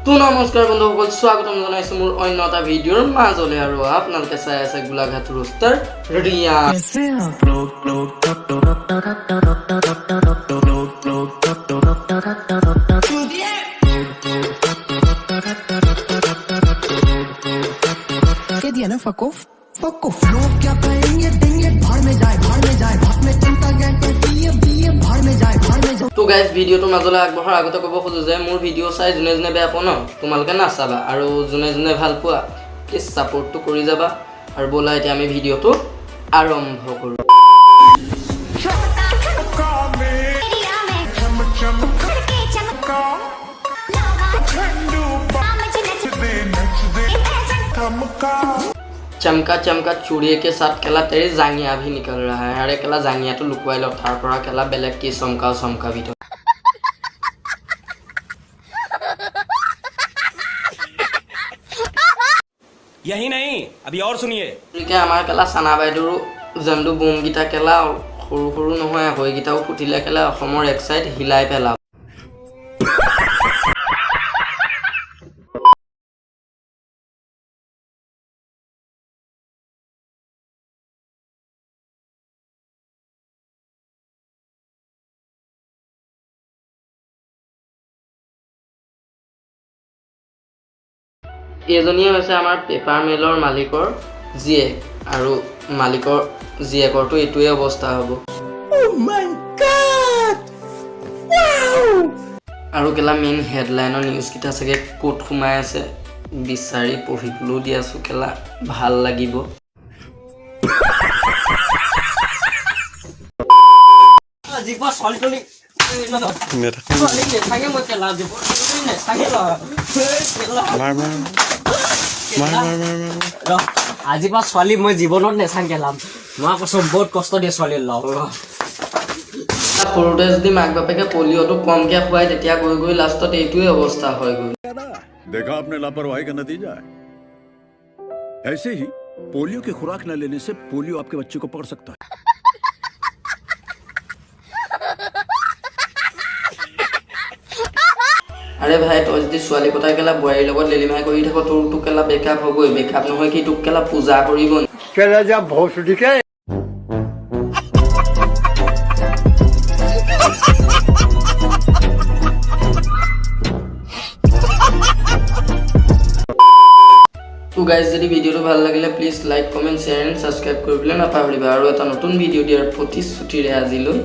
তো নমস্কাৰ বন্ধুসকল, স্বাগতম জনাইছো মোৰ অন্য এটা ভিডিঅ'ৰ মাজলৈ। আৰু আপোনালোকে চাই আছে গোলাঘাট ৰোষ্টাৰ ৰিয়া। दिया ना फकोफ लोग क्या कहेंगे देंगे भाड़ में जाए भाड़ में चिंता कहते दिए भाड़ में जाए তো গাইজ ভিডিঅ'টো মাজলৈ আগবঢ়াৰ আগতে ক'ব খোজো যে মোৰ ভিডিঅ' চাই যোনে যোনে বেয়া পোৱা ন তোমালোকে নাচাবা, আৰু যোনে যোনে ভাল পোৱা প্লিজ ছাপোৰ্টটো কৰি যাবা। আৰু ব'লা এতিয়া আমি ভিডিঅ'টো আৰম্ভ কৰোঁ। चमका चमका चूड़िए के साथ केला तेरी जांगिया भी निकल रहा है। अरे केला जांगिया तो लुकवाई लो थार पड़ा केला बेलेग की समका भी तो यही नहीं अभी और सुनिए क्या हमारा केला साना बाइदुरु जंदु बूम गीता केला सरू सरू নহয় হৈ গিটাও ফুটিলে কেলা অসমৰ এক সাইড হিলাই পেলা। এজনীয়ে হৈছে আমাৰ পেপাৰ মিলৰ মালিকৰ জীয়েক, আৰু মালিকৰ জীয়েকৰটো এইটোৱে অৱস্থা হ'ব। আৰু কেলা মেইন হেডলাইনৰ নিউজ কিটা চাগে ক'ত সোমাই আছে বিচাৰি পঢ়িবলৈও দি আছো, কেলা ভাল লাগিব। আজি পা ছোৱালী মই জীৱনত নেচাং গেলাম, মই কৈছো বহুত কষ্ট দিয়ে ছোৱালী লগ। সৰুতে যদি মাক বাপেকে পলিঅ'টো কমকে খুৱাই তেতিয়া গৈ গৈ লাষ্টত এইটোৱে অৱস্থা হয় গৈ। देखा आपने लापरवाही का नतीजा है। ऐसे ही पोलियो की खुराक न लेने से पोलियो आपके बच्चे को पकड़ सकता है। আরে ভাই তই যদি ছোৱালী কথা কেলা বোৱাৰীৰ লগত লেলিমাই কৰি থাক তোৰটো কেলা বেকআপ হ'বই। বেকআপ নহয় কি তোক কেলা পূজা কৰিব কেলা যা ভৌচুটিকে। তো গাইজ যদি ভিডিঅ'টো ভাল লাগিলে please like comment share and subscribe কৰিবলৈ নাপাহৰিবা। আৰু এটা নতুন ভিডিঅ' দিয়াৰ প্ৰতিশ্ৰুতিৰে আজিলৈ